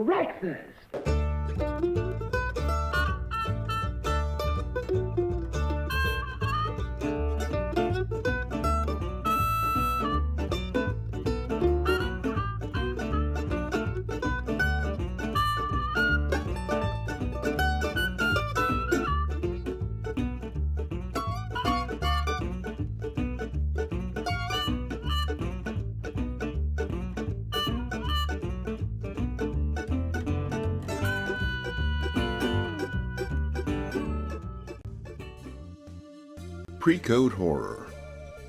breakfast. Pre-code horror.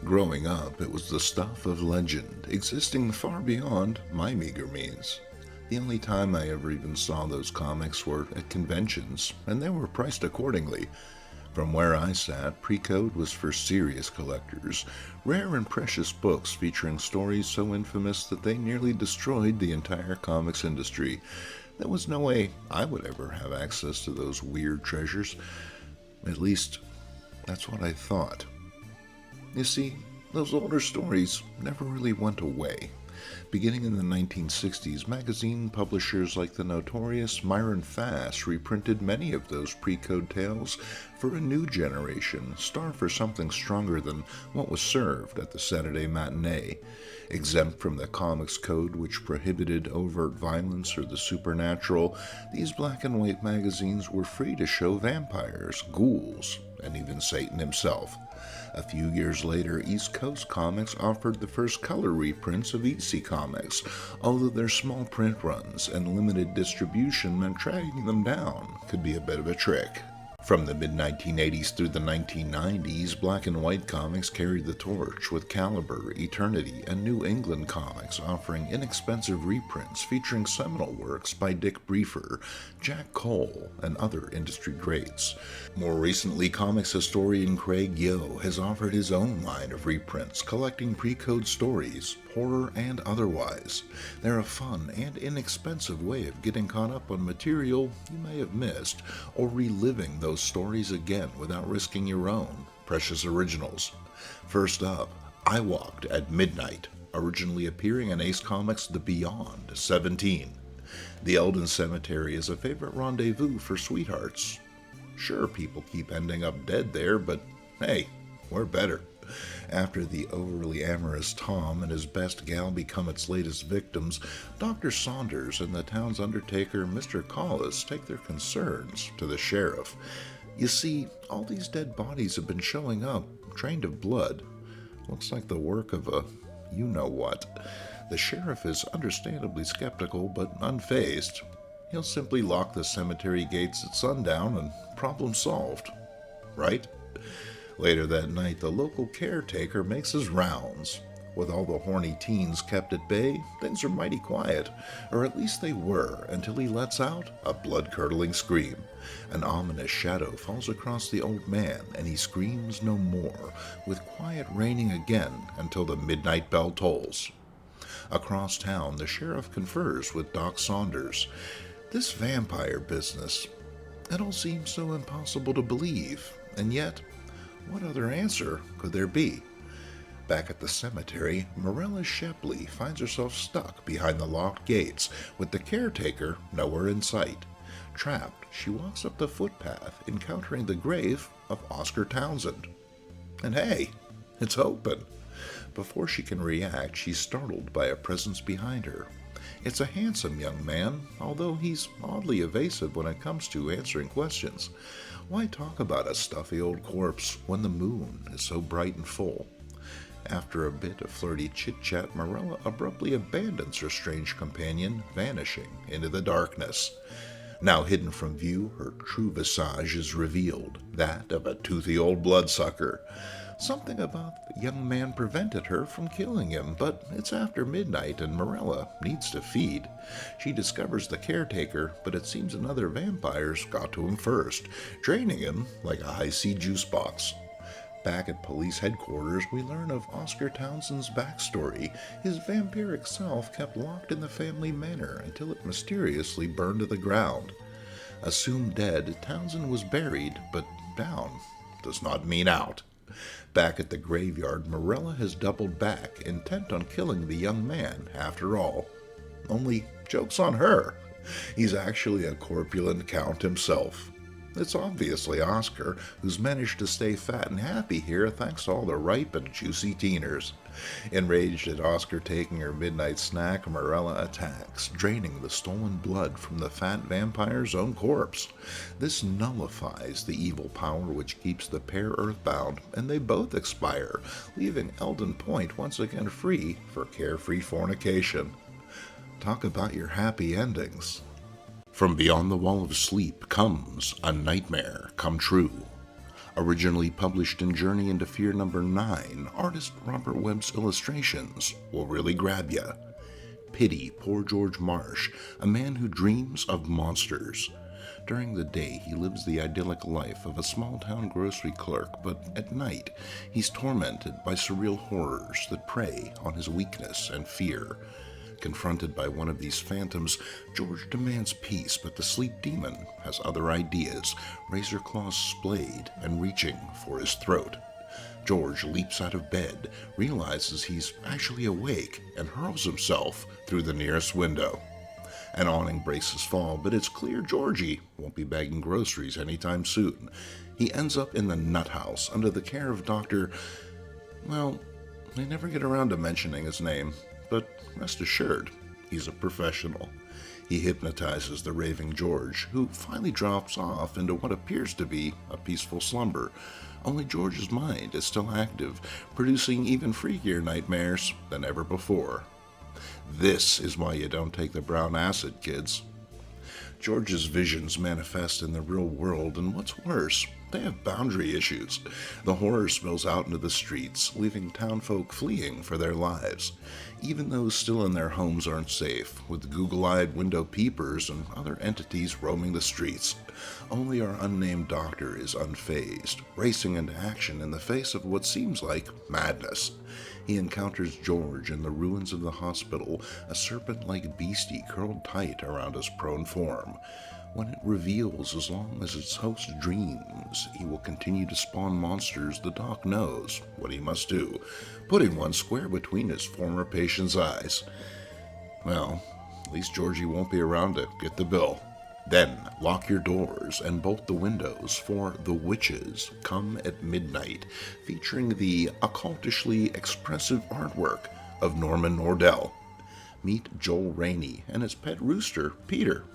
Growing up, it was the stuff of legend, existing far beyond my meager means. The only time I ever even saw those comics were at conventions, and they were priced accordingly. From where I sat, pre-code was for serious collectors, rare and precious books featuring stories so infamous that they nearly destroyed the entire comics industry. There was no way I would ever have access to those weird treasures. At least, that's what I thought. You see, those older stories never really went away. Beginning in the 1960s, magazine publishers like the notorious Myron Fass reprinted many of those pre-code tales for a new generation, starved for something stronger than what was served at the Saturday matinee. Exempt from the comics code which prohibited overt violence or the supernatural, these black and white magazines were free to show vampires, ghouls, and even Satan himself. A few years later, East Coast Comics offered the first color reprints of EC Comics, although their small print runs and limited distribution meant tracking them down could be a bit of a trick. From the mid-1980s through the 1990s, black and white comics carried the torch, with Caliber, Eternity, and New England Comics offering inexpensive reprints featuring seminal works by Dick Briefer, Jack Cole, and other industry greats. More recently, comics historian Craig Yo has offered his own line of reprints, collecting pre-code stories, horror and otherwise. They're a fun and inexpensive way of getting caught up on material you may have missed, or reliving those stories again without risking your own precious originals. First up, I Walked at Midnight, originally appearing in Ace Comics' The Beyond 17. The Eldon Cemetery is a favorite rendezvous for sweethearts. Sure, people keep ending up dead there, but hey, we're better. After the overly amorous Tom and his best gal become its latest victims, Dr. Saunders and the town's undertaker, Mr. Collis, take their concerns to the sheriff. You see, all these dead bodies have been showing up, drained of blood. Looks like the work of a you-know-what. The sheriff is understandably skeptical, but unfazed. He'll simply lock the cemetery gates at sundown and problem solved. Right? Later that night, the local caretaker makes his rounds. With all the horny teens kept at bay, things are mighty quiet, or at least they were, until he lets out a blood-curdling scream. An ominous shadow falls across the old man, and he screams no more, with quiet reigning again until the midnight bell tolls. Across town, the sheriff confers with Doc Saunders. This vampire business, it all seems so impossible to believe, and yet, what other answer could there be? Back at the cemetery, Morella Shepley finds herself stuck behind the locked gates, with the caretaker nowhere in sight. Trapped, she walks up the footpath, encountering the grave of Oscar Townsend. And hey, it's open. Before she can react, she's startled by a presence behind her. It's a handsome young man, although he's oddly evasive when it comes to answering questions. Why talk about a stuffy old corpse when the moon is so bright and full? After a bit of flirty chit-chat, Morella abruptly abandons her strange companion, vanishing into the darkness. Now hidden from view, her true visage is revealed, that of a toothy old bloodsucker. Something about the young man prevented her from killing him, but it's after midnight and Morella needs to feed. She discovers the caretaker, but it seems another vampire's got to him first, draining him like a high-C juice box. Back at police headquarters, we learn of Oscar Townsend's backstory. His vampiric self kept locked in the family manor until it mysteriously burned to the ground. Assumed dead, Townsend was buried, but down does not mean out. Back at the graveyard, Morella has doubled back, intent on killing the young man after all. Only joke's on her. He's actually a corpulent count himself. It's obviously Oscar, who's managed to stay fat and happy here thanks to all the ripe and juicy teeners. Enraged at Oscar taking her midnight snack, Morella attacks, draining the stolen blood from the fat vampire's own corpse. This nullifies the evil power which keeps the pair earthbound, and they both expire, leaving Eldon Point once again free for carefree fornication. Talk about your happy endings. From beyond the wall of sleep comes A Nightmare Come True. Originally published in Journey into Fear number 9, artist Robert Webb's illustrations will really grab ya. Pity poor George Marsh, a man who dreams of monsters. During the day, he lives the idyllic life of a small-town grocery clerk, but at night, he's tormented by surreal horrors that prey on his weakness and fear. Confronted by one of these phantoms, George demands peace, but the sleep demon has other ideas, razor claws splayed and reaching for his throat. George leaps out of bed, realizes he's actually awake, and hurls himself through the nearest window. An awning braces fall, but it's clear Georgie won't be bagging groceries anytime soon. He ends up in the nut house under the care of Dr. Well, they never get around to mentioning his name. But rest assured, he's a professional. He hypnotizes the raving George, who finally drops off into what appears to be a peaceful slumber. Only George's mind is still active, producing even freakier nightmares than ever before. This is why you don't take the brown acid, kids. George's visions manifest in the real world, and what's worse, they have boundary issues. The horror spills out into the streets, leaving townfolk fleeing for their lives. Even those still in their homes aren't safe, with google-eyed window peepers and other entities roaming the streets. Only our unnamed doctor is unfazed, racing into action in the face of what seems like madness. He encounters George in the ruins of the hospital, a serpent-like beastie curled tight around his prone form. When it reveals as long as its host dreams, he will continue to spawn monsters, the doc knows what he must do, putting one square between his former patient's eyes. Well, at least Georgie won't be around to get the bill. Then lock your doors and bolt the windows, for The Witches Come at Midnight, featuring the occultishly expressive artwork of Norman Nordell. Meet Joel Rainey and his pet rooster, Peter.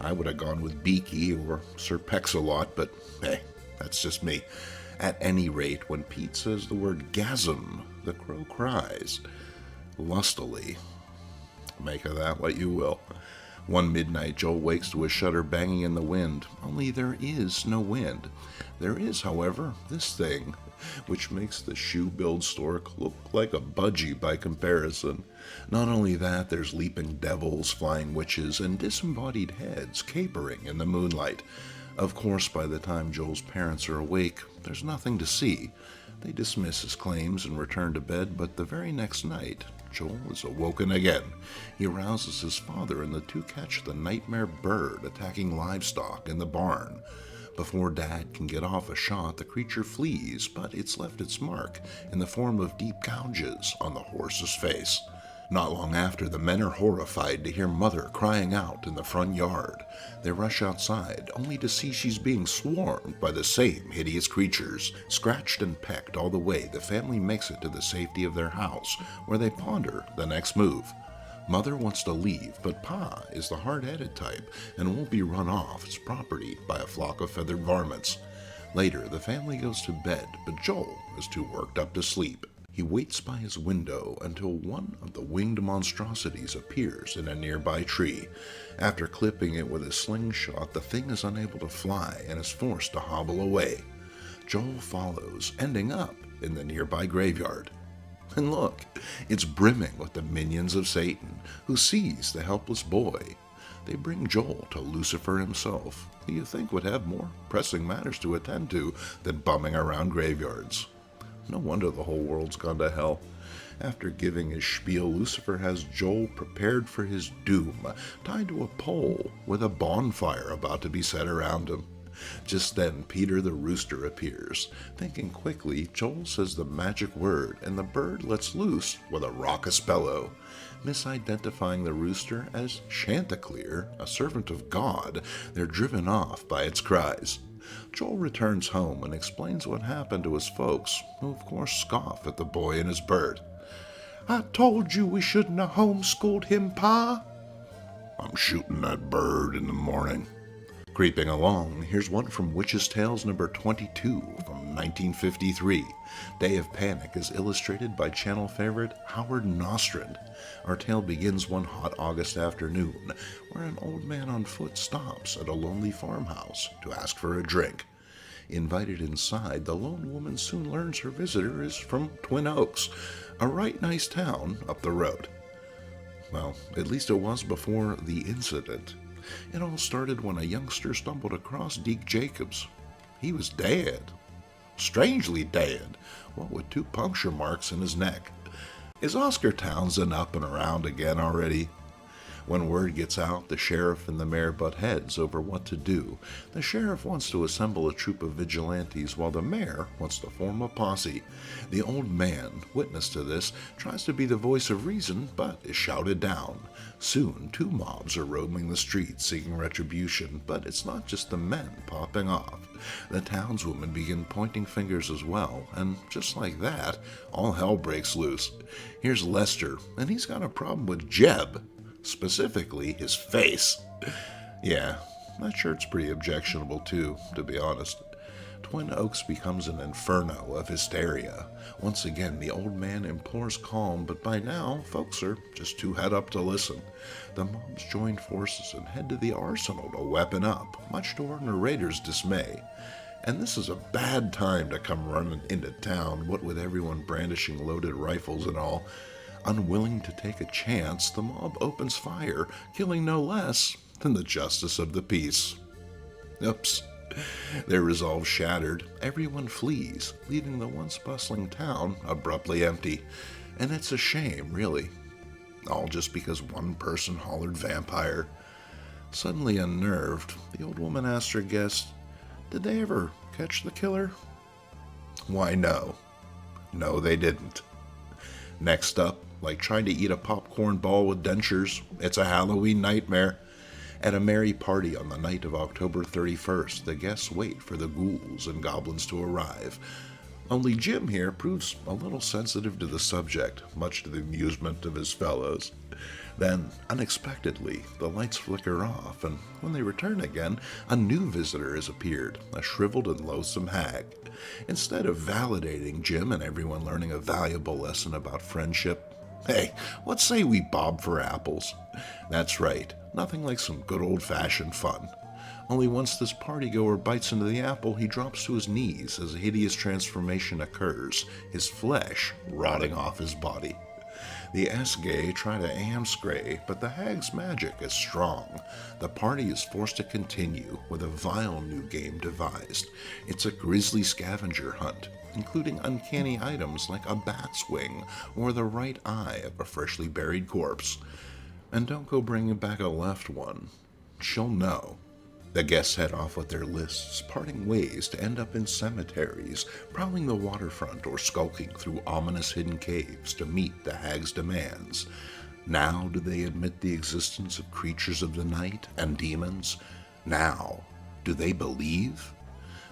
I would have gone with Beaky or Sir Pex-a-Lot, but hey, that's just me. At any rate, when Pete says the word gasm, the crow cries lustily. Make of that what you will. One midnight, Joel wakes to a shutter banging in the wind, only there is no wind. There is, however, this thing, which makes the shoe-billed stork look like a budgie by comparison. Not only that, there's leaping devils, flying witches, and disembodied heads capering in the moonlight. Of course, by the time Joel's parents are awake, there's nothing to see. They dismiss his claims and return to bed, but the very next night, Joel is awoken again. He arouses his father, and the two catch the nightmare bird attacking livestock in the barn. Before Dad can get off a shot, the creature flees, but it's left its mark in the form of deep gouges on the horse's face. Not long after, the men are horrified to hear Mother crying out in the front yard. They rush outside, only to see she's being swarmed by the same hideous creatures. Scratched and pecked all the way, the family makes it to the safety of their house, where they ponder the next move. Mother wants to leave, but Pa is the hard-headed type and won't be run off his property by a flock of feathered varmints. Later, the family goes to bed, but Joel is too worked up to sleep. He waits by his window until one of the winged monstrosities appears in a nearby tree. After clipping it with his slingshot, the thing is unable to fly and is forced to hobble away. Joel follows, ending up in the nearby graveyard. And look, it's brimming with the minions of Satan, who seize the helpless boy. They bring Joel to Lucifer himself, who you think would have more pressing matters to attend to than bumming around graveyards. No wonder the whole world's gone to hell. After giving his spiel, Lucifer has Joel prepared for his doom, tied to a pole with a bonfire about to be set around him. Just then, Peter the rooster appears. Thinking quickly, Joel says the magic word, and the bird lets loose with a raucous bellow. Misidentifying the rooster as Chanticleer, a servant of God, they're driven off by its cries. Joel returns home and explains what happened to his folks, who of course scoff at the boy and his bird. "I told you we shouldn't have homeschooled him, Pa." "I'm shooting that bird in the morning." Creeping along, here's one from Witch's Tales number 22 from 1953. Day of Panic is illustrated by channel favorite Howard Nostrand. Our tale begins one hot August afternoon, where an old man on foot stops at a lonely farmhouse to ask for a drink. Invited inside, the lone woman soon learns her visitor is from Twin Oaks, a right nice town up the road. Well, at least it was before the incident. It all started when a youngster stumbled across Deke Jacobs. He was dead. Strangely dead, what with 2 puncture marks in his neck. Is Oscar Townsend up and around again already? When word gets out, the sheriff and the mayor butt heads over what to do. The sheriff wants to assemble a troop of vigilantes while the mayor wants to form a posse. The old man, witness to this, tries to be the voice of reason but is shouted down. Soon, 2 mobs are roaming the streets seeking retribution, but it's not just the men popping off. The townswomen begin pointing fingers as well, and just like that, all hell breaks loose. Here's Lester, and he's got a problem with Jeb. Specifically, his face. Yeah, that shirt's pretty objectionable too, to be honest. Twin Oaks becomes an inferno of hysteria. Once again, the old man implores calm, but by now, folks are just too head up to listen. The mobs join forces and head to the arsenal to weapon up, much to our narrator's dismay. And this is a bad time to come running into town, what with everyone brandishing loaded rifles and all. Unwilling to take a chance, the mob opens fire, killing no less than the justice of the peace. Oops. Their resolve shattered, everyone flees, leaving the once bustling town abruptly empty. And it's a shame, really. All just because one person hollered vampire. Suddenly unnerved, the old woman asked her guest, "Did they ever catch the killer?" Why, no. No, they didn't. Next up, like trying to eat a popcorn ball with dentures, it's a Halloween nightmare. At a merry party on the night of October 31st, the guests wait for the ghouls and goblins to arrive. Only Jim here proves a little sensitive to the subject, much to the amusement of his fellows. Then, unexpectedly, the lights flicker off, and when they return again, a new visitor has appeared, a shriveled and loathsome hag. Instead of validating Jim and everyone learning a valuable lesson about friendship, hey, let's say we bob for apples. That's right, nothing like some good old-fashioned fun. Only once this partygoer bites into the apple, he drops to his knees as a hideous transformation occurs, his flesh rotting off his body. The Esgay try to amscray, but the hag's magic is strong. The party is forced to continue with a vile new game devised. It's a grisly scavenger hunt, including uncanny items like a bat's wing or the right eye of a freshly buried corpse. And don't go bringing back a left one. She'll know. The guests head off with their lists, parting ways to end up in cemeteries, prowling the waterfront, or skulking through ominous hidden caves to meet the hag's demands. Now do they admit the existence of creatures of the night and demons? Now, do they believe?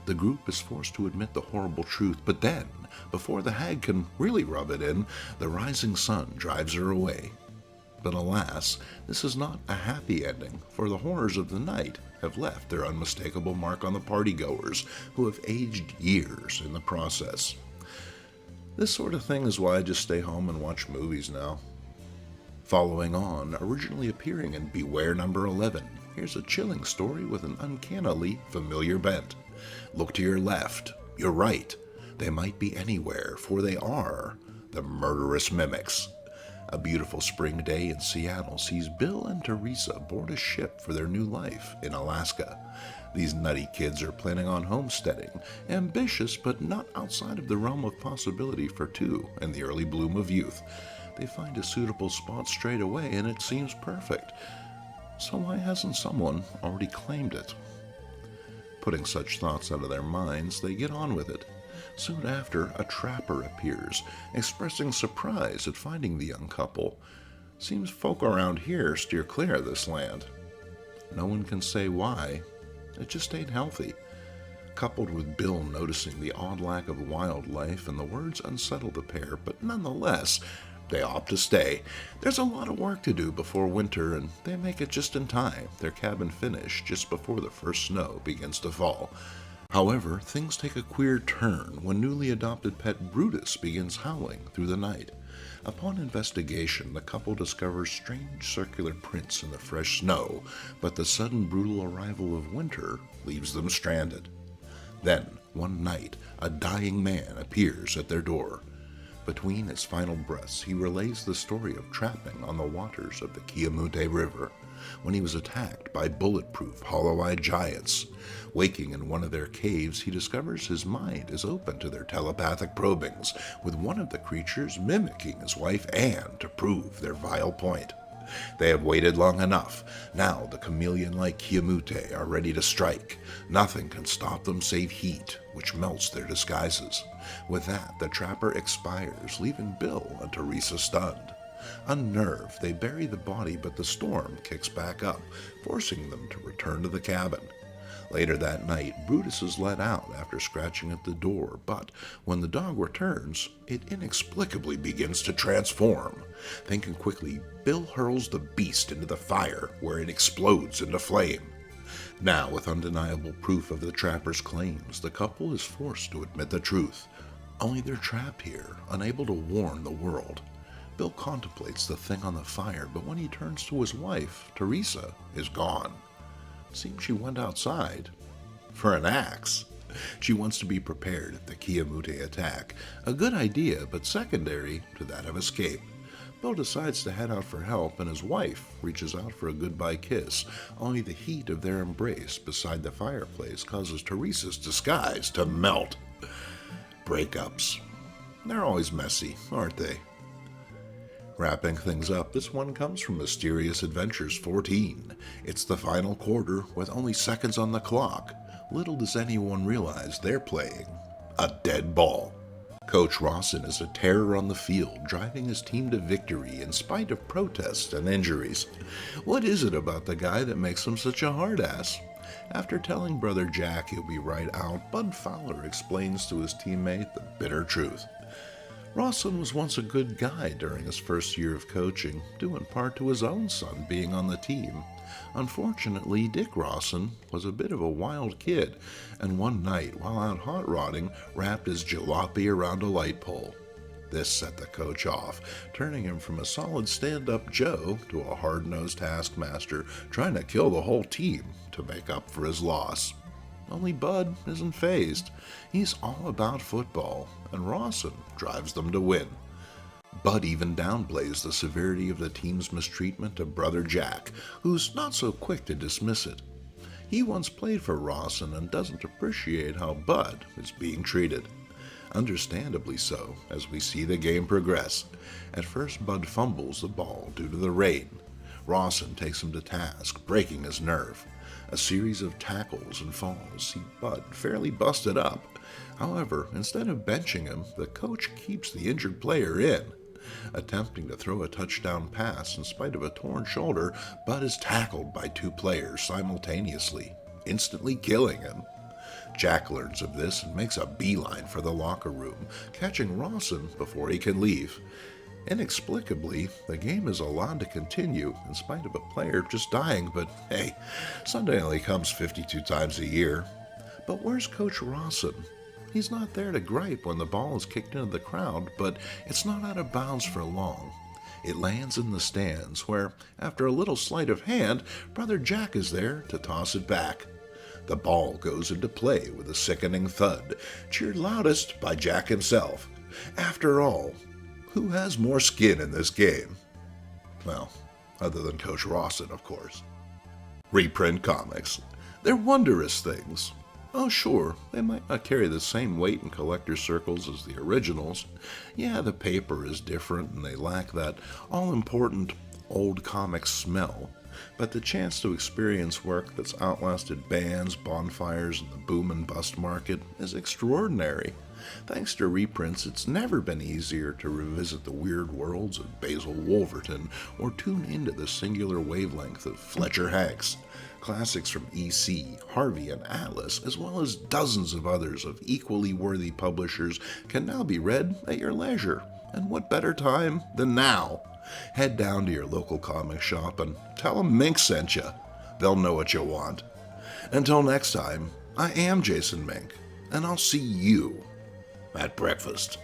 The group is forced to admit the horrible truth, but then, before the hag can really rub it in, the rising sun drives her away. But alas, this is not a happy ending, for the horrors of the night have left their unmistakable mark on the partygoers, who have aged years in the process. This sort of thing is why I just stay home and watch movies now. Following on, originally appearing in Beware number 11, here's a chilling story with an uncannily familiar bent. Look to your left, your right. They might be anywhere, for they are the murderous mimics. A beautiful spring day in Seattle sees Bill and Teresa board a ship for their new life in Alaska. These nutty kids are planning on homesteading, ambitious but not outside of the realm of possibility for two in the early bloom of youth. They find a suitable spot straight away and it seems perfect. So why hasn't someone already claimed it? Putting such thoughts out of their minds, they get on with it. Soon after, a trapper appears, expressing surprise at finding the young couple. Seems folk around here steer clear of this land. No one can say why. It just ain't healthy. Coupled with Bill noticing the odd lack of wildlife, and the words unsettle the pair, but nonetheless, they opt to stay. There's a lot of work to do before winter, and they make it just in time, their cabin finished just before the first snow begins to fall. However, things take a queer turn when newly adopted pet Brutus begins howling through the night. Upon investigation, the couple discovers strange circular prints in the fresh snow, but the sudden brutal arrival of winter leaves them stranded. Then, one night, a dying man appears at their door. Between his final breaths, he relays the story of trapping on the waters of the Kiamute River, when he was attacked by bulletproof, hollow-eyed giants. Waking in one of their caves, he discovers his mind is open to their telepathic probings, with one of the creatures mimicking his wife Anne to prove their vile point. They have waited long enough. Now the chameleon-like Kiamute are ready to strike. Nothing can stop them save heat, which melts their disguises. With that, the trapper expires, leaving Bill and Teresa stunned. Unnerved, they bury the body, but the storm kicks back up, forcing them to return to the cabin. Later that night, Brutus is let out after scratching at the door, but when the dog returns, it inexplicably begins to transform. Thinking quickly, Bill hurls the beast into the fire, where it explodes into flame. Now, with undeniable proof of the trapper's claims, the couple is forced to admit the truth. Only they're trapped here, unable to warn the world. Bill contemplates the thing on the fire, but when he turns to his wife, Teresa is gone. Seems she went outside for an axe. She wants to be prepared if the Kiamute attack. A good idea, but secondary to that of escape. Bill decides to head out for help, and his wife reaches out for a goodbye kiss. Only the heat of their embrace beside the fireplace causes Teresa's disguise to melt. Breakups. They're always messy, aren't they? Wrapping things up, this one comes from Mysterious Adventures 14. It's the final quarter with only seconds on the clock. Little does anyone realize they're playing a dead ball. Coach Rawson is a terror on the field, driving his team to victory in spite of protests and injuries. What is it about the guy that makes him such a hard ass? After telling brother Jack he'll be right out, Bud Fowler explains to his teammate the bitter truth. Rawson was once a good guy during his first year of coaching, due in part to his own son being on the team. Unfortunately, Dick Rawson was a bit of a wild kid, and one night, while out hot rodding, wrapped his jalopy around a light pole. This set the coach off, turning him from a solid stand-up Joe to a hard-nosed taskmaster, trying to kill the whole team to make up for his loss. Only Bud isn't fazed. He's all about football, and Rawson drives them to win. Bud even downplays the severity of the team's mistreatment of brother Jack, who's not so quick to dismiss it. He once played for Rawson and doesn't appreciate how Bud is being treated. Understandably so, as we see the game progress. At first, Bud fumbles the ball due to the rain. Rawson takes him to task, breaking his nerve. A series of tackles and falls see Bud fairly busted up. However, instead of benching him, the coach keeps the injured player in. Attempting to throw a touchdown pass in spite of a torn shoulder, Bud is tackled by two players simultaneously, instantly killing him. Jack learns of this and makes a beeline for the locker room, catching Rawson before he can leave. Inexplicably, the game is allowed to continue in spite of a player just dying, but hey, Sunday only comes 52 times a year. But where's Coach Rawson? He's not there to gripe when the ball is kicked into the crowd, but it's not out of bounds for long. It lands in the stands, where, after a little sleight of hand, brother Jack is there to toss it back. The ball goes into play with a sickening thud, cheered loudest by Jack himself. After all, who has more skin in this game? Well, other than Coach Rawson, of course. Reprint comics. They're wondrous things. Oh, sure, they might not carry the same weight in collector circles as the originals. Yeah, the paper is different and they lack that all-important old comic smell. but the chance to experience work that's outlasted bands, bonfires, and the boom and bust market is extraordinary. Thanks to reprints, it's never been easier to revisit the weird worlds of Basil Wolverton or tune into the singular wavelength of Fletcher Hacks. Classics from EC, Harvey, and Atlas, as well as dozens of others of equally worthy publishers, can now be read at your leisure. And what better time than now? Head down to your local comic shop and tell them Mink sent you. They'll know what you want. Until next time, I am Jason Mink, and I'll see you at breakfast.